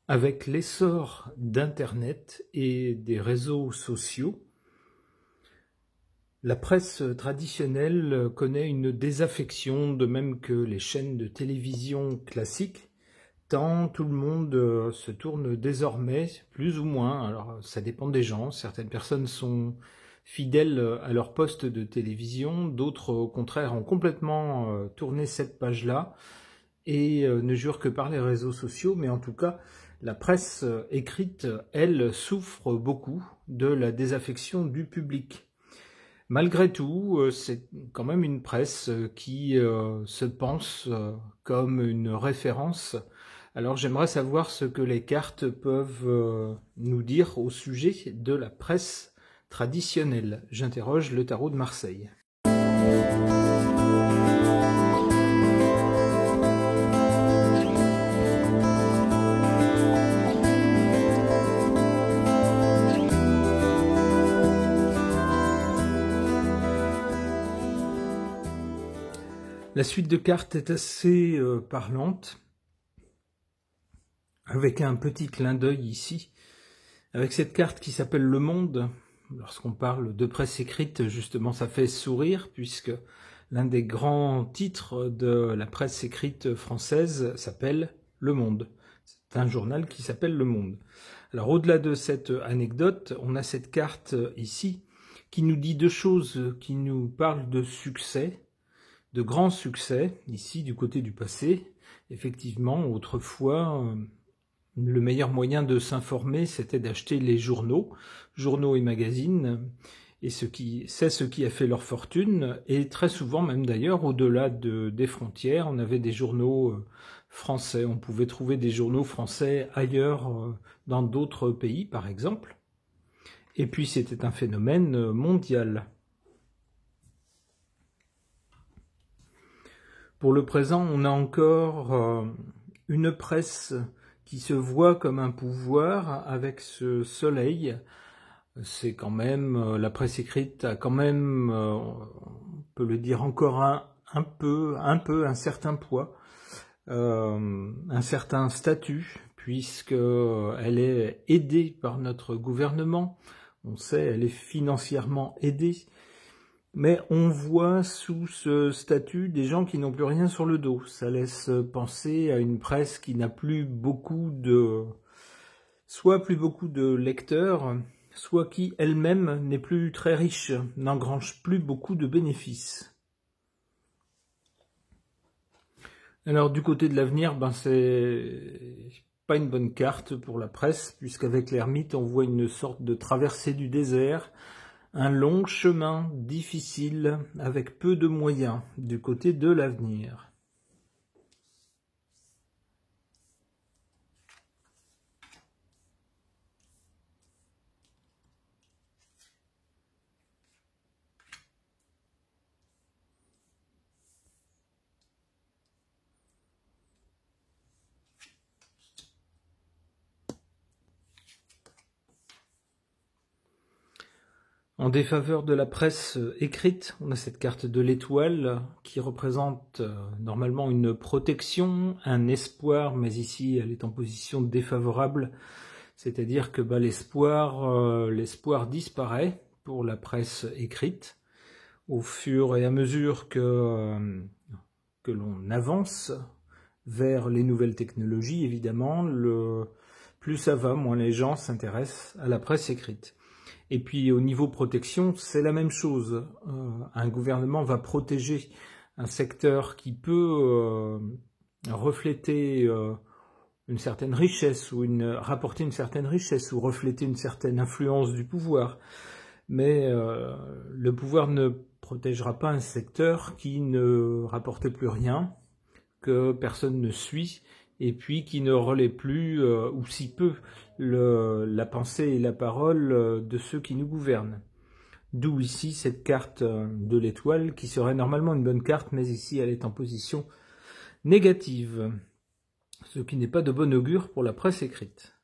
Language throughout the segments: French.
Avec l'essor d'Internet et des réseaux sociaux, la presse traditionnelle connaît une désaffection, de même que les chaînes de télévision classiques, tant tout le monde se tourne désormais, plus ou moins, alors ça dépend des gens, certaines personnes sont fidèles à leur poste de télévision, d'autres au contraire ont complètement tourné cette page-là et ne jurent que par les réseaux sociaux, mais en tout cas, la presse écrite, elle, souffre beaucoup de la désaffection du public. Malgré tout, c'est quand même une presse qui se pense comme une référence. Alors j'aimerais savoir ce que les cartes peuvent nous dire au sujet de la presse traditionnelle. J'interroge le tarot de Marseille. La suite de cartes est assez parlante, avec un petit clin d'œil ici, avec cette carte qui s'appelle Le Monde. Lorsqu'on parle de presse écrite, justement, ça fait sourire, puisque l'un des grands titres de la presse écrite française s'appelle Le Monde. C'est un journal qui s'appelle Le Monde. Alors, au-delà de cette anecdote, on a cette carte ici, qui nous dit deux choses, qui nous parlent de succès, de grands succès, ici du côté du passé. Effectivement, autrefois, le meilleur moyen de s'informer, c'était d'acheter les journaux et magazines, et c'est ce qui a fait leur fortune, et très souvent, même d'ailleurs, au-delà des frontières, on avait des journaux français, on pouvait trouver des journaux français ailleurs, dans d'autres pays, par exemple, et puis c'était un phénomène mondial. Pour le présent, on a encore une presse qui se voit comme un pouvoir avec ce soleil. C'est quand même, la presse écrite a quand même, on peut le dire encore un peu, un certain poids, un certain statut, puisqu'elle est aidée par notre gouvernement. On sait, elle est financièrement aidée. Mais on voit sous ce statut des gens qui n'ont plus rien sur le dos. Ça laisse penser à une presse qui n'a plus beaucoup soit plus beaucoup de lecteurs, soit qui elle-même n'est plus très riche, n'engrange plus beaucoup de bénéfices. Alors du côté de l'avenir, c'est pas une bonne carte pour la presse, puisqu'avec l'ermite, on voit une sorte de traversée du désert, un long chemin difficile avec peu de moyens du côté de l'avenir. En défaveur de la presse écrite, on a cette carte de l'étoile qui représente normalement une protection, un espoir, mais ici elle est en position défavorable, c'est-à-dire que l'espoir disparaît pour la presse écrite au fur et à mesure que l'on avance vers les nouvelles technologies, évidemment, plus ça va, moins les gens s'intéressent à la presse écrite. Et puis au niveau protection, c'est la même chose. Un gouvernement va protéger un secteur qui peut refléter une certaine richesse ou rapporter une certaine richesse ou refléter une certaine influence du pouvoir. Mais le pouvoir ne protégera pas un secteur qui ne rapporte plus rien, que personne ne suit, et puis qui ne relaie plus, ou si peu, la pensée et la parole de ceux qui nous gouvernent. D'où ici cette carte de l'étoile, qui serait normalement une bonne carte, mais ici elle est en position négative, ce qui n'est pas de bon augure pour la presse écrite.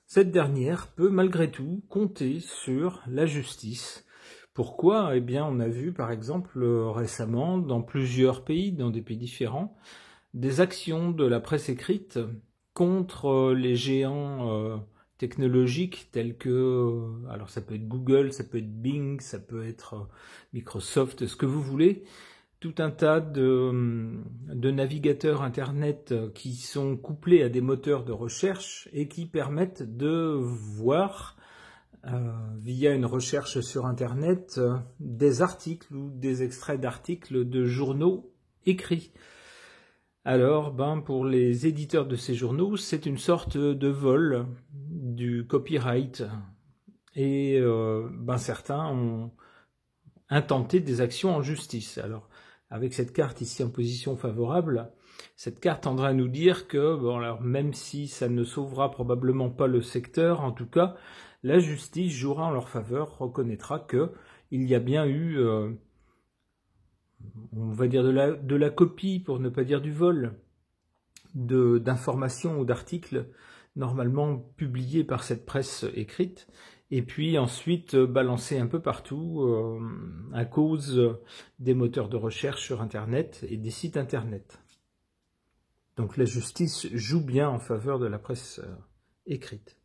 Cette dernière peut malgré tout compter sur la justice. Pourquoi ? Eh bien, on a vu par exemple récemment dans plusieurs pays, dans des pays différents, des actions de la presse écrite contre les géants technologiques tels que, alors ça peut être Google, ça peut être Bing, ça peut être Microsoft, ce que vous voulez, tout un tas de navigateurs Internet qui sont couplés à des moteurs de recherche et qui permettent de voir, via une recherche sur Internet, des articles ou des extraits d'articles de journaux écrits. Alors, pour les éditeurs de ces journaux, c'est une sorte de vol du copyright. Et certains ont intenté des actions en justice. Alors, avec cette carte ici en position favorable, cette carte tendra à nous dire que, alors même si ça ne sauvera probablement pas le secteur, en tout cas, la justice jouera en leur faveur, reconnaîtra que il y a bien eu, on va dire de la copie, pour ne pas dire du vol, d'informations ou d'articles normalement publiés par cette presse écrite, et puis ensuite balancés un peu partout à cause des moteurs de recherche sur Internet et des sites Internet. Donc la justice joue bien en faveur de la presse écrite.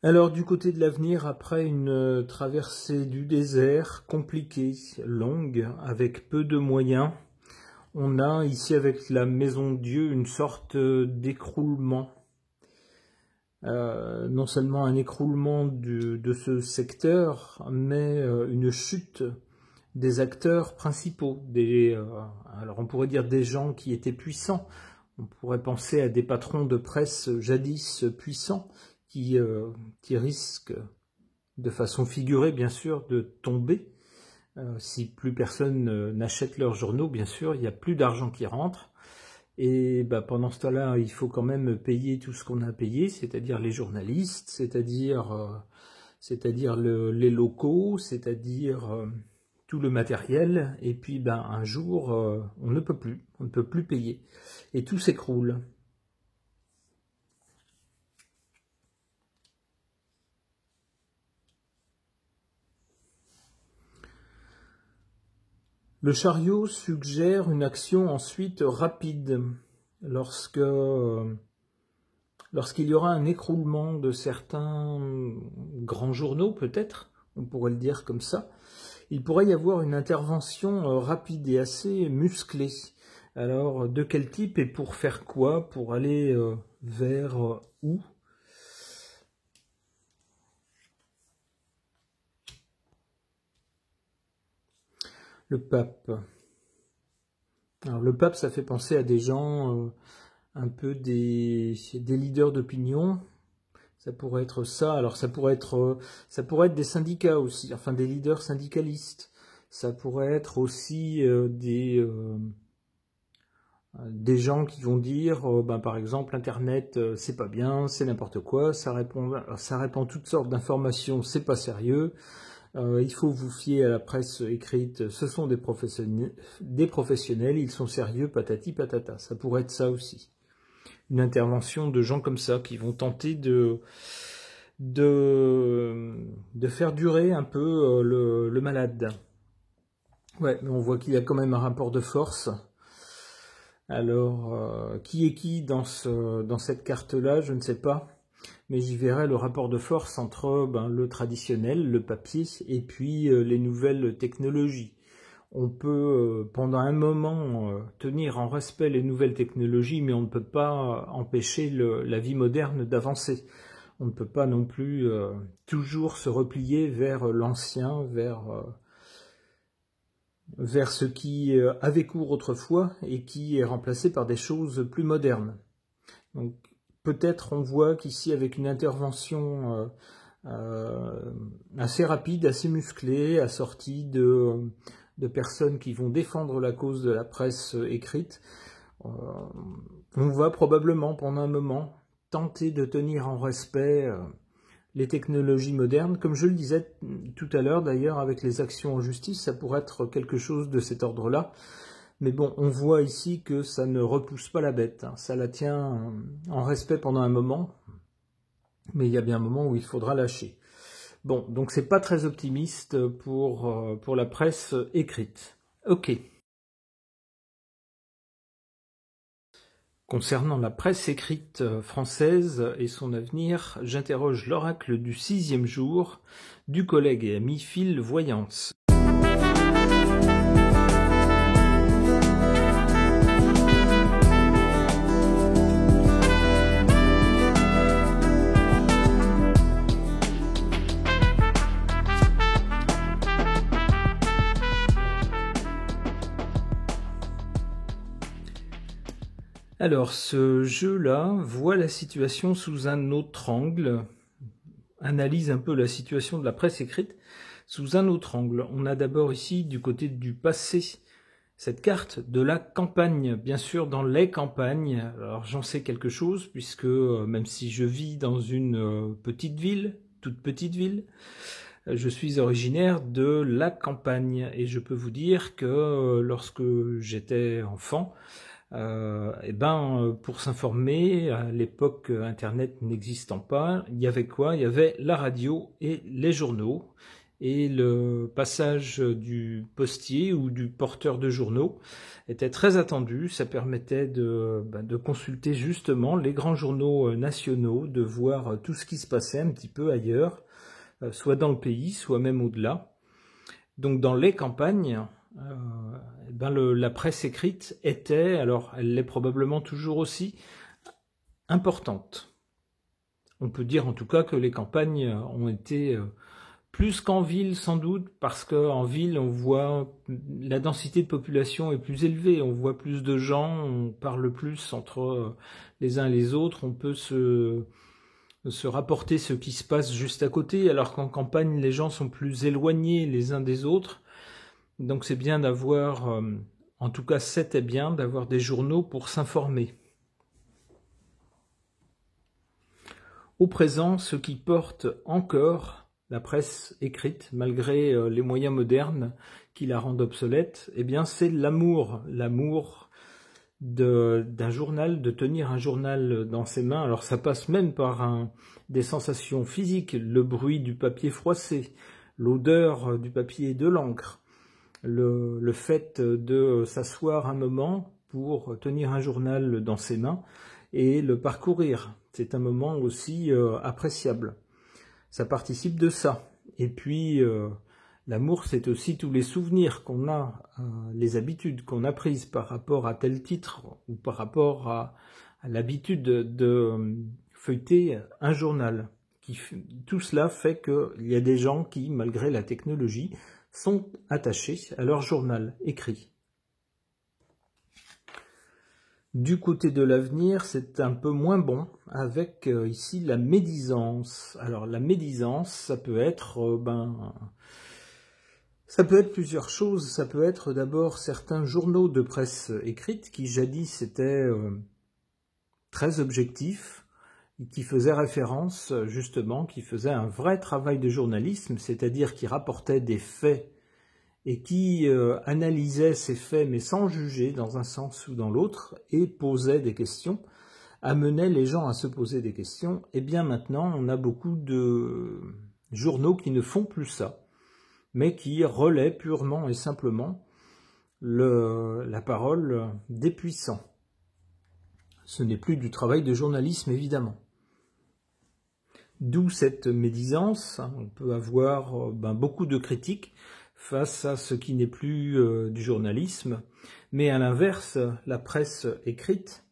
Alors du côté de l'avenir, après une traversée du désert compliquée, longue, avec peu de moyens, on a ici avec la Maison Dieu une sorte d'écroulement. Non seulement un écroulement de ce secteur, mais une chute des acteurs principaux. Alors on pourrait dire des gens qui étaient puissants. On pourrait penser à des patrons de presse jadis puissants, qui risquent, de façon figurée bien sûr, de tomber. Si plus personne n'achète leurs journaux, bien sûr, il n'y a plus d'argent qui rentre. Et pendant ce temps-là, il faut quand même payer tout ce qu'on a payé, c'est-à-dire les journalistes, c'est-à-dire les locaux, c'est-à-dire tout le matériel. Et puis un jour, on ne peut plus payer. Et tout s'écroule. Le chariot suggère une action ensuite rapide lorsqu'il y aura un écroulement de certains grands journaux, peut-être, on pourrait le dire comme ça. Il pourrait y avoir une intervention rapide et assez musclée. Alors, de quel type et pour faire quoi? Pour aller vers où? Le pape. Alors le pape, ça fait penser à des gens, un peu des leaders d'opinion. Ça pourrait être ça. Alors ça pourrait être des syndicats aussi, enfin des leaders syndicalistes. Ça pourrait être aussi des gens qui vont dire, par exemple, Internet, c'est pas bien, c'est n'importe quoi, ça répand toutes sortes d'informations, c'est pas sérieux. Il faut vous fier à la presse écrite, ce sont des professionnels, ils sont sérieux, patati patata. Ça pourrait être ça aussi. Une intervention de gens comme ça qui vont tenter de faire durer un peu le malade. Ouais, mais on voit qu'il y a quand même un rapport de force. Alors, qui est qui dans cette carte-là, je ne sais pas. Mais j'y verrai le rapport de force entre le traditionnel, le papier, et puis les nouvelles technologies. On peut pendant un moment tenir en respect les nouvelles technologies, mais on ne peut pas empêcher la vie moderne d'avancer. On ne peut pas non plus toujours se replier vers l'ancien, vers ce qui avait cours autrefois et qui est remplacé par des choses plus modernes. Donc, peut-être on voit qu'ici, avec une intervention assez rapide, assez musclée, assortie de personnes qui vont défendre la cause de la presse écrite, on va probablement, pendant un moment, tenter de tenir en respect les technologies modernes. Comme je le disais tout à l'heure, d'ailleurs, avec les actions en justice, ça pourrait être quelque chose de cet ordre-là. Mais bon, on voit ici que ça ne repousse pas la bête, hein. Ça la tient en respect pendant un moment, mais il y a bien un moment où il faudra lâcher. Bon, donc c'est pas très optimiste pour la presse écrite. Ok. Concernant la presse écrite française et son avenir, j'interroge l'oracle du 6e jour du collègue et ami Phil Voyance. Alors, ce jeu-là voit la situation sous un autre angle, analyse un peu la situation de la presse écrite sous un autre angle. On a d'abord ici, du côté du passé, cette carte de la campagne, bien sûr dans les campagnes. Alors j'en sais quelque chose, puisque même si je vis dans une petite ville, toute petite ville, je suis originaire de la campagne, et je peux vous dire que lorsque j'étais enfant, pour s'informer, à l'époque Internet n'existant pas, il y avait quoi? Il y avait la radio et les journaux. Et le passage du postier ou du porteur de journaux était très attendu. Ça permettait de consulter justement les grands journaux nationaux, de voir tout ce qui se passait un petit peu ailleurs, soit dans le pays, soit même au-delà. Donc dans les campagnes, la presse écrite était, alors elle l'est probablement toujours aussi, importante. On peut dire en tout cas que les campagnes ont été plus qu'en ville sans doute, parce qu'en ville on voit la densité de population est plus élevée, on voit plus de gens, on parle plus entre les uns et les autres, on peut se rapporter ce qui se passe juste à côté, alors qu'en campagne les gens sont plus éloignés les uns des autres. Donc c'est bien d'avoir, en tout cas c'était bien d'avoir des journaux pour s'informer. Au présent, ce qui porte encore la presse écrite, malgré les moyens modernes qui la rendent obsolète, eh bien c'est l'amour d'un journal, de tenir un journal dans ses mains. Alors ça passe même par des sensations physiques, le bruit du papier froissé, l'odeur du papier et de l'encre, le fait de s'asseoir un moment pour tenir un journal dans ses mains et le parcourir. C'est un moment aussi appréciable. Ça participe de ça. Et puis, l'amour, c'est aussi tous les souvenirs qu'on a, les habitudes qu'on a prises par rapport à tel titre ou par rapport à l'habitude de feuilleter un journal. Tout cela fait qu'il y a des gens qui, malgré la technologie, sont attachés à leur journal écrit. Du côté de l'avenir, c'est un peu moins bon, avec ici la médisance. Alors la médisance, ça peut être plusieurs choses. Ça peut être d'abord certains journaux de presse écrite qui jadis étaient très objectifs, qui faisaient référence justement, qui faisaient un vrai travail de journalisme, c'est-à-dire qui rapportaient des faits et qui analysait ces faits mais sans juger dans un sens ou dans l'autre et posait des questions, amenait les gens à se poser des questions. Et bien maintenant, on a beaucoup de journaux qui ne font plus ça, mais qui relaient purement et simplement la parole des puissants. Ce n'est plus du travail de journalisme, évidemment. D'où cette médisance. On peut avoir beaucoup de critiques face à ce qui n'est plus du journalisme. Mais à l'inverse, la presse écrite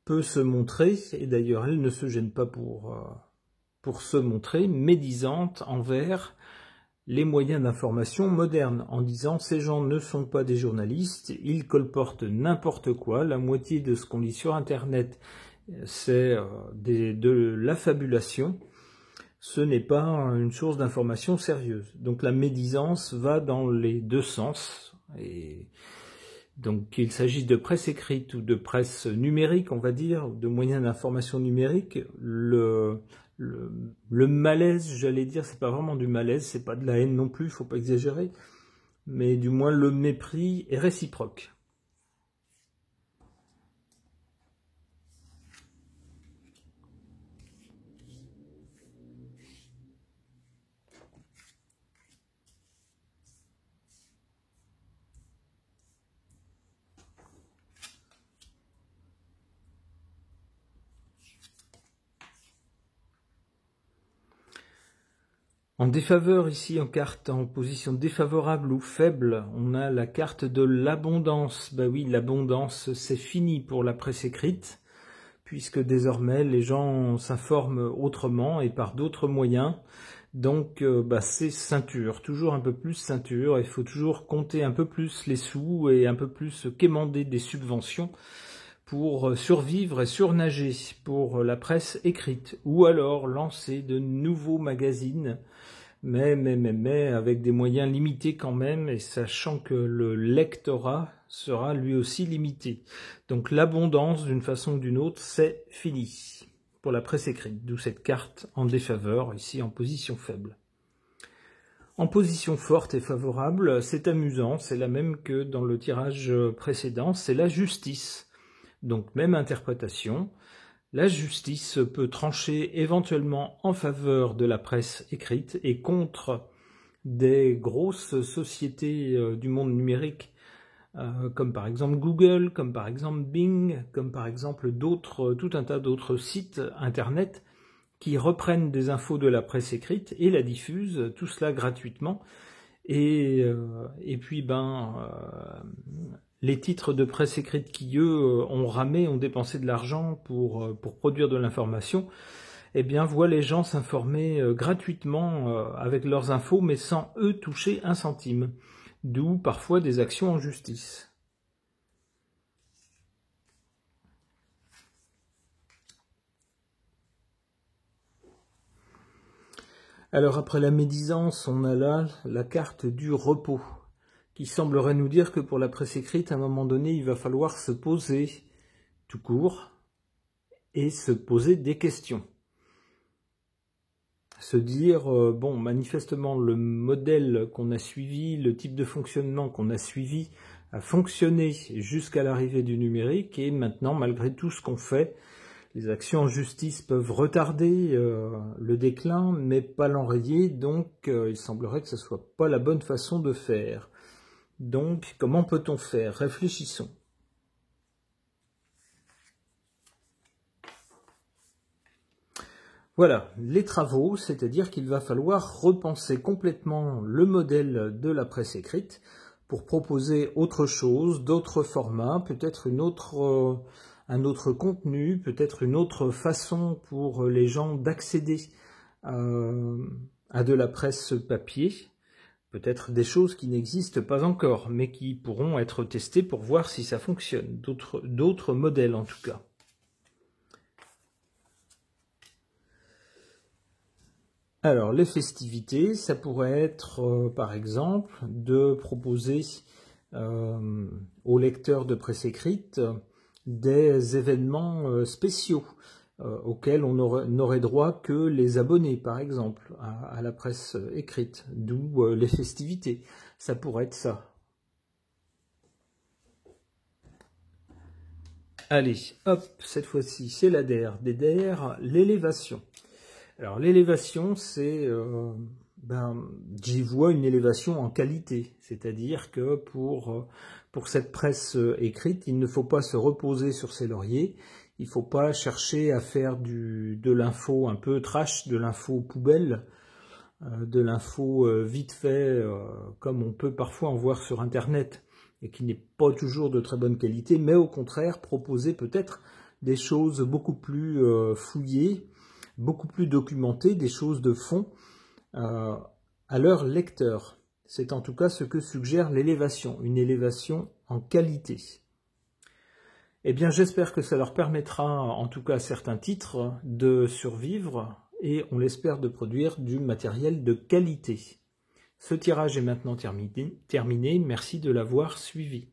peut se montrer, et d'ailleurs elle ne se gêne pas pour se montrer, médisante envers les moyens d'information modernes, en disant ces gens ne sont pas des journalistes, ils colportent n'importe quoi, la moitié de ce qu'on lit sur Internet c'est de l'affabulation, ce n'est pas une source d'information sérieuse. Donc la médisance va dans les deux sens. Et donc qu'il s'agisse de presse écrite ou de presse numérique, on va dire, de moyens d'information numérique, le malaise, j'allais dire, c'est pas vraiment du malaise, c'est pas de la haine non plus, il faut pas exagérer, mais du moins le mépris est réciproque. En défaveur, ici, en carte en position défavorable ou faible, on a la carte de l'abondance. Bah oui, l'abondance, c'est fini pour la presse écrite, puisque désormais, les gens s'informent autrement et par d'autres moyens. Donc, c'est ceinture, toujours un peu plus ceinture. Il faut toujours compter un peu plus les sous et un peu plus quémander des subventions pour survivre et surnager pour la presse écrite, ou alors lancer de nouveaux magazines, mais avec des moyens limités quand même, et sachant que le lectorat sera lui aussi limité. Donc l'abondance, d'une façon ou d'une autre, c'est fini pour la presse écrite, d'où cette carte en défaveur, ici en position faible. En position forte et favorable, c'est amusant, c'est la même que dans le tirage précédent, c'est la justice. Donc même interprétation, la justice peut trancher éventuellement en faveur de la presse écrite et contre des grosses sociétés du monde numérique, comme par exemple Google, comme par exemple Bing, comme par exemple tout un tas d'autres sites internet qui reprennent des infos de la presse écrite et la diffusent, tout cela gratuitement. Et puis les titres de presse écrite qui, eux, ont ramé, ont dépensé de l'argent pour produire de l'information, eh bien, voient les gens s'informer gratuitement avec leurs infos, mais sans, eux, toucher un centime. D'où, parfois, des actions en justice. Alors, après la médisance, on a là la carte du repos, qui semblerait nous dire que pour la presse écrite, à un moment donné, il va falloir se poser tout court et se poser des questions. Se dire, bon, manifestement, le modèle qu'on a suivi, le type de fonctionnement qu'on a suivi a fonctionné jusqu'à l'arrivée du numérique, et maintenant, malgré tout ce qu'on fait, les actions en justice peuvent retarder le déclin, mais pas l'enrayer, donc il semblerait que ce ne soit pas la bonne façon de faire. Donc, comment peut-on faire? Réfléchissons. Voilà, les travaux, c'est-à-dire qu'il va falloir repenser complètement le modèle de la presse écrite pour proposer autre chose, d'autres formats, peut-être un autre contenu, peut-être une autre façon pour les gens d'accéder à de la presse papier. Peut-être des choses qui n'existent pas encore, mais qui pourront être testées pour voir si ça fonctionne. D'autres modèles en tout cas. Alors, les festivités, ça pourrait être, par exemple, de proposer aux lecteurs de presse écrite des événements spéciaux auxquels on n'aurait droit que les abonnés, par exemple, à la presse écrite, d'où les festivités. Ça pourrait être ça. Allez, hop, cette fois-ci, c'est la DER. Des DER, l'élévation. Alors, l'élévation, c'est... j'y vois une élévation en qualité, c'est-à-dire que pour cette presse écrite, il ne faut pas se reposer sur ses lauriers, il ne faut pas chercher à faire de l'info un peu trash, de l'info poubelle, de l'info vite fait, comme on peut parfois en voir sur Internet, et qui n'est pas toujours de très bonne qualité, mais au contraire proposer peut-être des choses beaucoup plus fouillées, beaucoup plus documentées, des choses de fond, à leur lecteur. C'est en tout cas ce que suggère l'élévation, une élévation en qualité. Eh bien, j'espère que ça leur permettra, en tout cas à certains titres, de survivre et, on l'espère, de produire du matériel de qualité. Ce tirage est maintenant terminé. Merci de l'avoir suivi.